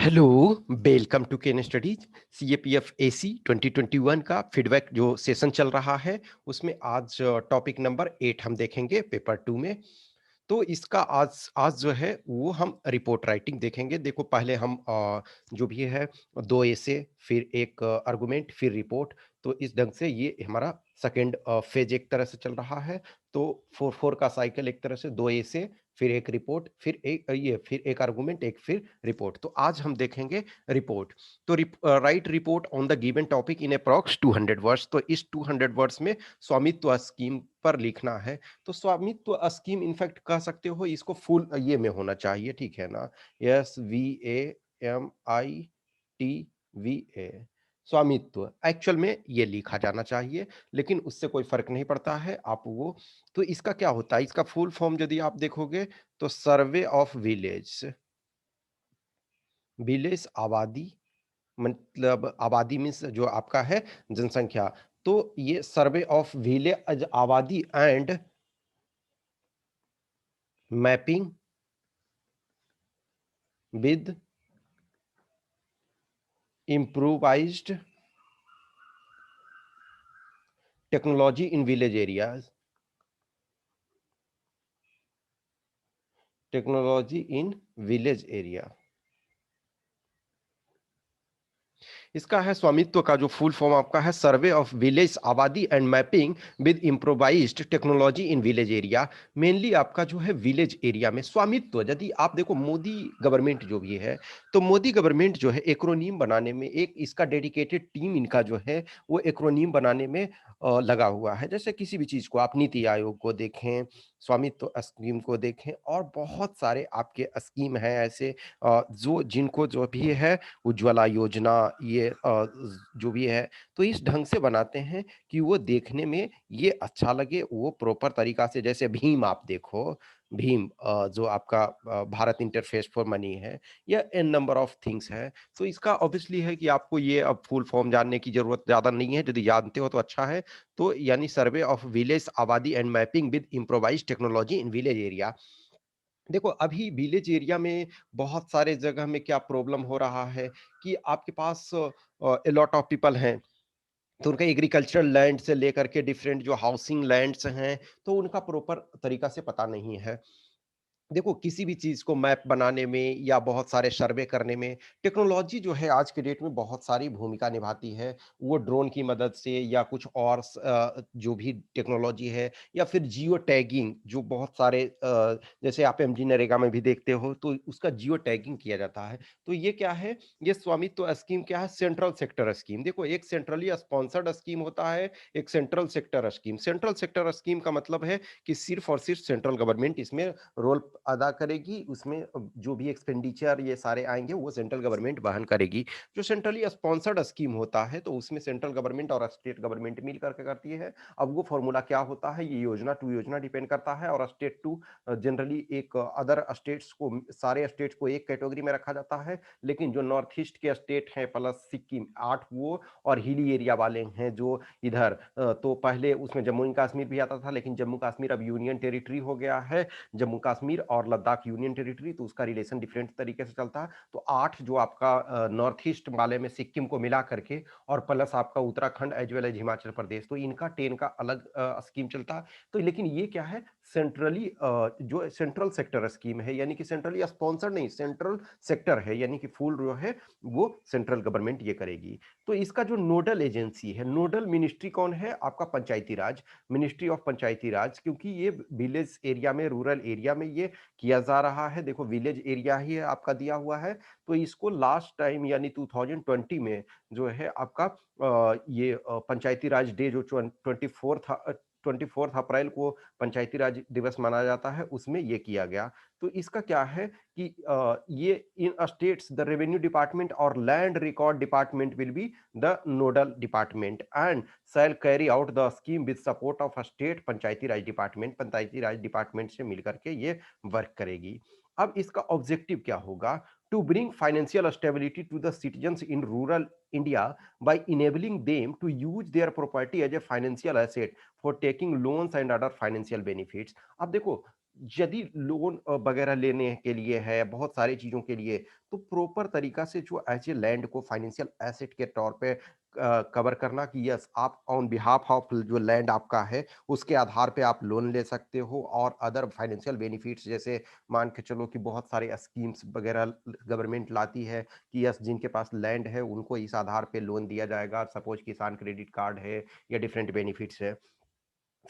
Hello, welcome to Ken studies. CAPF AC 2021 का feedback जो session चल रहा है उसमें आज टॉपिक नंबर 8 हम देखेंगे पेपर 2 में। तो इसका आज आज जो है वो हम रिपोर्ट राइटिंग देखेंगे। देखो पहले हम जो भी है 2 एसे फिर एक आर्गुमेंट फिर रिपोर्ट। तो इस ढंग से ये हमारा सेकंड फेज एक तरह से चल रहा है। तो 4-4 का साइकिल एक तरह से 2 एसे फिर एक रिपोर्ट फिर एक ये फिर एक आर्गुमेंट एक फिर रिपोर्ट। तो आज हम देखेंगे रिपोर्ट। तो right report on the given topic in approx 200 words. तो इस 200 वर्ड्स में स्वामित्व स्कीम पर लिखना है। तो स्वामित्व स्कीम इनफैक्ट कह सकते हो इसको फुल ये में होना चाहिए, ठीक है ना? SVAMITVA स्वामित्व एक्चुअल में ये लिखा जाना चाहिए, लेकिन उससे कोई फर्क नहीं पड़ता है आप वो। तो इसका क्या होता है, इसका फुल फॉर्म यदि आप देखोगे तो सर्वे ऑफ विलेज। विलेज आबादी, मतलब आबादी मीन्स जो आपका है जनसंख्या। तो ये सर्वे ऑफ विलेज आबादी and mapping with improvised technology in village areas, technology in village area। इसका है स्वामित्व का जो फुल फॉर्म आपका है सर्वे ऑफ विलेज आबादी and mapping with improvised technology in village area. Mainly आपका जो है विलेज एरिया में स्वामित्व, यदि आप देखो मोदी गवर्नमेंट जो भी है, तो मोदी गवर्नमेंट जो है एक्रोनीम बनाने में एक इसका डेडिकेटेड टीम इनका जो है वो एक्रोनीम बनाने में लगा हुआ है। जैसे किसी भी चीज को आप नीति आयोग को देखें, स्वामित्व स्कीम को देखें, और बहुत सारे आपके स्कीम हैं ऐसे जो जिनको जो भी है उज्ज्वला योजना, ये जो भी है, तो इस ढंग से बनाते हैं कि वो देखने में ये अच्छा लगे, वो प्रॉपर तरीका से। जैसे भीम आप देखो, भीम जो आपका भारत इंटरफेस फॉर मनी है, या एन नंबर ऑफ थिंग्स है। तो इसका ऑब्वियसली है कि आपको ये अब फुल फॉर्म जानने की जरूरत ज्यादा नहीं है, यदि जानते हो तो अच्छा है। तो यानी सर्वे ऑफ विलेज आबादी and mapping with improvise technology in village area. देखो अभी विलेज एरिया में बहुत सारे जगह में क्या प्रॉब्लम हो रहा है कि आपके पास ए लॉट ऑफ पीपल हैं, तो उनका एग्रीकल्चरल लैंड से लेकर के डिफरेंट जो हाउसिंग लैंड्स हैं, तो उनका प्रॉपर तरीका से पता नहीं है। देखो किसी भी चीज़ को मैप बनाने में या बहुत सारे सर्वे करने में टेक्नोलॉजी जो है आज के डेट में बहुत सारी भूमिका निभाती है। वो ड्रोन की मदद से या कुछ और जो भी टेक्नोलॉजी है, या फिर जियो टैगिंग जो बहुत सारे जैसे आप एमजी नरेगा में भी देखते हो तो उसका जियो टैगिंग किया जाता है। तो ये क्या है, ये स्वामित्व स्कीम क्या है, सेंट्रल सेक्टर स्कीम। देखो एक सेंट्रली स्पॉन्सर्ड स्कीम होता है, एक central sector scheme. Central sector scheme का मतलब है कि सिर्फ और सिर्फ सेंट्रल गवर्नमेंट इसमें रोल अदा करेगी, उसमें जो भी एक्सपेंडिचर ये सारे आएँगे वो सेंट्रल गवर्नमेंट वहन करेगी। जो सेंट्रली स्पॉन्सर्ड स्कीम होता है तो उसमें सेंट्रल गवर्नमेंट और स्टेट गवर्नमेंट मिल करके करती है। अब वो फॉर्मूला क्या होता है, ये योजना टू योजना डिपेंड करता है, और स्टेट टू जनरली एक अदर स्टेट्स को, सारे स्टेट्स को एक कैटेगरी में रखा जाता है। लेकिन जो नॉर्थ ईस्ट के स्टेट हैं प्लस सिक्किम 8 वो, और हिली एरिया वाले हैं जो इधर तो पहले उसमें जम्मू एंड कश्मीर भी आता था, लेकिन जम्मू कश्मीर अब यूनियन टेरिटरी हो गया है। जम्मू कश्मीर और लद्दाख यूनियन टेरिटरी, तो उसका रिलेशन डिफरेंट तरीके से चलता है। तो 8 जो आपका नॉर्थ ईस्ट वाले में सिक्किम को मिला करके, और प्लस आपका Uttarakhand as well as Himachal Pradesh, तो इनका 10 का अलग स्कीम चलता है। तो लेकिन ये क्या है, सेंट्रली जो सेंट्रल सेक्टर स्कीम है, यानी कि सेंट्रली स्पॉन्सर नहीं, सेंट्रल सेक्टर है, यानी कि फुल जो है वो सेंट्रल गवर्नमेंट ये करेगी। तो इसका जो नोडल एजेंसी है, नोडल मिनिस्ट्री कौन है, आपका पंचायती राज, मिनिस्ट्री ऑफ पंचायती राज, क्योंकि ये विलेज एरिया में, रूरल एरिया में ये किया जा रहा है। देखो विलेज एरिया ही है आपका दिया हुआ है। तो इसको लास्ट टाइम यानी 2020 में जो है आपका ये पंचायती राज डे जो 24 अप्रैल को पंचायती राज दिवस मनाया जाता है, उसमें ये किया गया। तो इसका क्या है कि ये इन स्टेट्स द रेवेन्यू डिपार्टमेंट और land record department will be the nodal department and shall carry out the scheme with support of a state Panchayati Raj department, Panchayati Raj department से मिलकर के ये वर्क करेगी। अब इसका ऑब्जेक्टिव क्या होगा, to bring financial stability to the citizens in rural India by enabling them to use their property as a financial asset for taking loans and other financial benefits। अब देखो यदि लोन वगैरह लेने के लिए है, बहुत सारी चीज़ों के लिए, तो प्रॉपर तरीका से जो ऐसे लैंड को फाइनेंशियल एसेट के तौर पे कवर करना कि यस आप ऑन बिहाफ ऑफ जो लैंड आपका है, उसके आधार पे आप लोन ले सकते हो और अदर फाइनेंशियल बेनिफिट्स जैसे मान के चलो कि बहुत सारे स्कीम्स वगैरह गवर्नमेंट लाती है कि यस जिनके पास लैंड है, उनको इस आधार पे लोन दिया जाएगा। सपोज़ किसान क्रेडिट कार्ड है या डिफरेंट बेनिफिट्स है।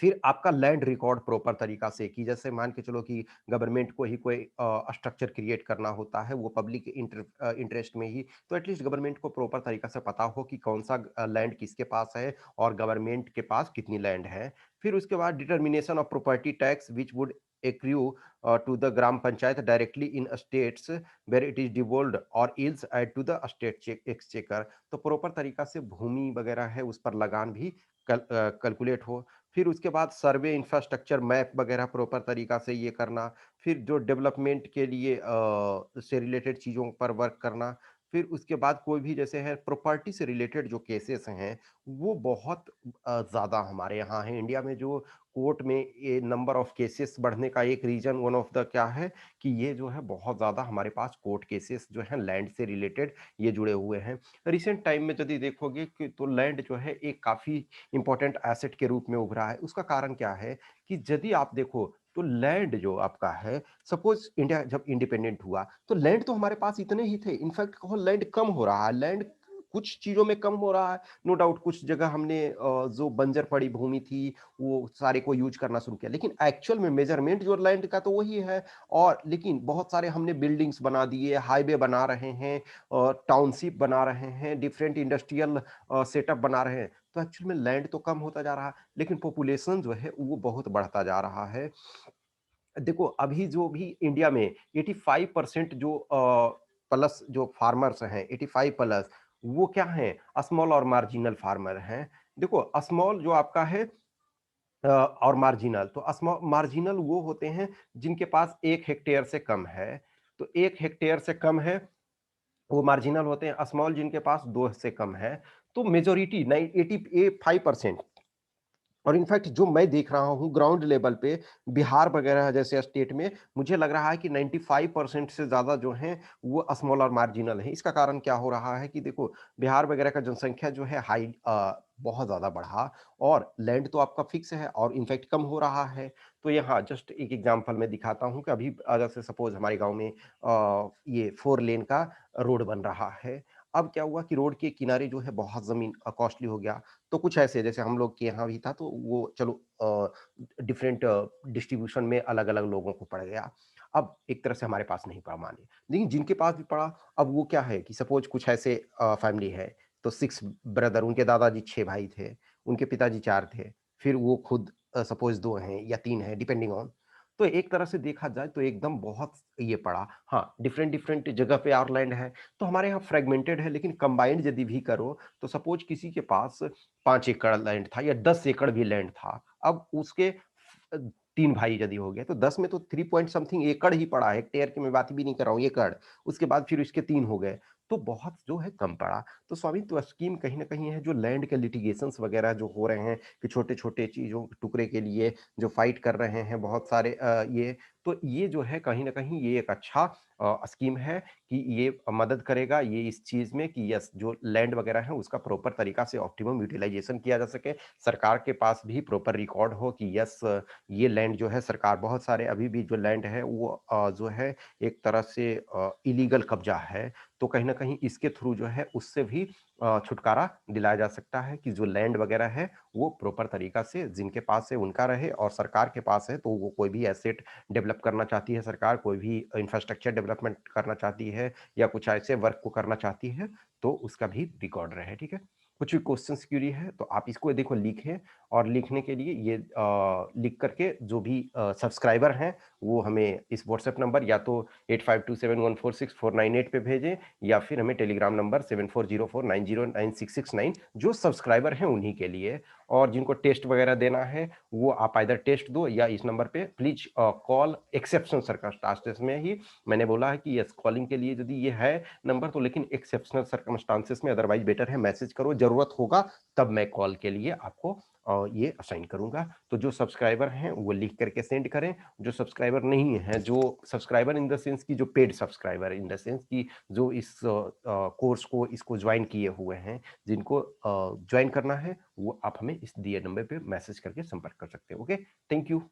फिर आपका लैंड रिकॉर्ड प्रॉपर तरीका से कि जैसे मान के चलो कि गवर्नमेंट को ही कोई स्ट्रक्चर क्रिएट करना होता है वो पब्लिक इंटरेस्ट में ही, तो एटलीस्ट गवर्नमेंट को प्रॉपर तरीका से पता हो कि कौन सा लैंड किसके पास है और गवर्नमेंट के पास कितनी लैंड है। फिर उसके बाद determination of property tax which would accrue to the gram panchayat directly in states where it is devolved or is add to the state exchequer। तो प्रॉपर तरीका से भूमि वगैरह है उस पर लगान भी कैलकुलेट हो। फिर उसके बाद सर्वे इंफ्रास्ट्रक्चर मैप वगैरह प्रॉपर तरीका से ये करना, फिर जो डेवलपमेंट के लिए से रिलेटेड चीज़ों पर वर्क करना, फिर उसके बाद कोई भी जैसे है प्रॉपर्टी से रिलेटेड जो केसेस हैं, वो बहुत ज़्यादा हमारे यहाँ हैं। इंडिया में जो कोर्ट में ये नंबर ऑफ केसेस बढ़ने का एक रीज़न वन ऑफ द क्या है कि ये जो है बहुत ज़्यादा हमारे पास कोर्ट केसेस जो हैं लैंड से रिलेटेड ये जुड़े हुए हैं। रिसेंट टाइम में यदि देखोगे कि तो लैंड जो है एक काफ़ी इंपॉर्टेंट एसेट के रूप में उभरा है। उसका कारण क्या है कि यदि आप देखो तो लैंड जो आपका है, सपोज़ इंडिया जब इंडिपेंडेंट हुआ, तो लैंड तो हमारे पास इतने ही थे। इनफैक्ट कहो लैंड कम हो रहा है, लैंड कुछ चीज़ों में कम हो रहा है। नो डाउट कुछ जगह हमने जो बंजर पड़ी भूमि थी, वो सारे को यूज़ करना शुरू किया। लेकिन एक्चुअल में मेजरमेंट जो लैंड का तो वही है और लेकिन बहुत सारे हमने बिल्डिंग्स बना दिए, हाईवे बना रहे हैं टाउनशिप बना रहे हैं, डिफरेंट इंडस्ट्रियल सेटअप बना रहे हैं। तो एक्चुअल में लैंड तो कम होता जा रहा है, लेकिन पॉपुलेशन जो है वो बहुत बढ़ता जा रहा है। देखो अभी जो भी इंडिया में 85% जो प्लस जो फार्मर्स हैं 85 प्लस वो क्या हैं? स्मॉल और मार्जिनल फार्मर हैं। देखो स्मॉल जो आपका है और मार्जिनल तो मार्जिनल वो होते हैं जिनके पास 1 हेक्टेयर से कम है। तो 1 हेक्टेयर से कम है वो मार्जिनल होते हैं, स्मॉल जिनके पास 2 से कम है। तो मेजॉरिटी नाइन 85% और इनफैक्ट जो मैं देख रहा हूँ ग्राउंड लेवल पे बिहार वगैरह जैसे स्टेट में मुझे लग रहा है कि 95% से ज़्यादा जो हैं वो स्मॉल और मार्जिनल हैं। इसका कारण क्या हो रहा है कि देखो बिहार वगैरह का जनसंख्या जो है बहुत ज़्यादा बढ़ा और लैंड तो आपका फिक्स है और इनफैक्ट कम हो रहा है। तो यहाँ जस्ट एक एग्जांपल मैं दिखाता हूँ कि अभी जैसे सपोज़ हमारे गाँव में ये 4 लेन का रोड बन रहा है। अब क्या हुआ कि रोड के किनारे जो है बहुत ज़मीन कॉस्टली हो गया। तो कुछ ऐसे जैसे हम लोग के यहाँ भी था तो वो चलो डिफरेंट डिस्ट्रीब्यूशन में अलग-अलग लोगों को पड़ गया। अब एक तरह से हमारे पास नहीं पड़ा मानिए, लेकिन जिनके पास भी पड़ा अब वो क्या है कि सपोज़ कुछ ऐसे फैमिली है तो 6 ब्रदर उनके दादाजी 6 भाई थे, उनके पिताजी 4 थे, फिर वो खुद सपोज़ 2 हैं या 3 हैं डिपेंडिंग ऑन तो एक तरह से देखा जाए तो एकदम बहुत ये पड़ा। हाँ, डिफरेंट-डिफरेंट जगह पे और लैंड है, तो हमारे यहाँ फ्रेगमेंटेड है लेकिन कंबाइंड यदि भी करो तो सपोज़ किसी के पास 5 एकड़ लैंड था या 10 एकड़ भी लैंड था। अब उसके 3 भाई यदि हो गए तो 10 में तो 3 पॉइंट समथिंग एकड़ ही पड़ा है, हेक्टेयर की मैं बात भी नहीं कर रहा हूँ, एकड़। उसके बाद फिर इसके 3 हो गए, तो बहुत जो है कम पड़ा। तो स्वामित्व स्कीम कहीं न कहीं है जो लैंड के लिटिगेशंस वगैरह जो हो रहे हैं कि छोटे-छोटे चीज़ों के टुकड़े के लिए जो फाइट कर रहे हैं बहुत सारे ये, तो ये जो है कहीं न कहीं ये एक अच्छा स्कीम है कि ये मदद करेगा ये इस चीज़ में कि यस जो लैंड वगैरह है उसका प्रॉपर तरीका से ऑप्टिमम यूटिलाइजेशन किया जा सके। सरकार के पास भी प्रॉपर रिकॉर्ड हो कि यस ये लैंड जो है सरकार बहुत सारे अभी भी जो लैंड है वो जो है एक तरह से इलीगल कब्ज़ा है। तो कहीं न कहीं इसके थ्रू जो है उससे भी छुटकारा दिलाया जा सकता है कि जो लैंड वगैरह है वो प्रॉपर तरीका से जिनके पास है उनका रहे और सरकार के पास है तो वो कोई भी एसेट डेवलप करना चाहती है सरकार, कोई भी इंफ्रास्ट्रक्चर डेवलपमेंट करना चाहती है या कुछ ऐसे वर्क को करना चाहती है, तो उसका भी रिकॉर्ड रहे, ठीक है? कुछ भी क्वेश्चन्स क्यूरी है तो आप इसको देखो लिखें और लिखने के लिए ये लिख करके जो भी सब्सक्राइबर हैं, वो हमें इस व्हाट्सएप नंबर या तो 8527146498 पे भेजें या फिर हमें टेलीग्राम नंबर 7404909669 जो सब्सक्राइबर हैं उन्हीं के लिए और जिनको टेस्ट वगैरह देना है वो आप आइदर टेस्ट दो या इस नंबर पे प्लीज कॉल एक्सेप्शनल सर्कमस्टांसेस में ही मैंने बोला है कि यस कॉलिंग के लिए यदि ये है नंबर तो लेकिन एक्सेप्शनल सर्कमस्टांसेस में अदरवाइज बेटर है मैसेज करो जरूरत होगा तब मैं कॉल के लिए आपको ये असाइन करूँगा। तो जो सब्सक्राइबर हैं वो लिख करके सेंड करें, जो सब्सक्राइबर नहीं हैं, जो सब्सक्राइबर इन द सेंस कि जो paid subscriber in the sense कि जो इस कोर्स को इसको जॉइन किए हुए हैं, जिनको जॉइन करना है वो आप हमें इस दिए नंबर पे मैसेज करके संपर्क कर सकते हैं। Okay, thank you.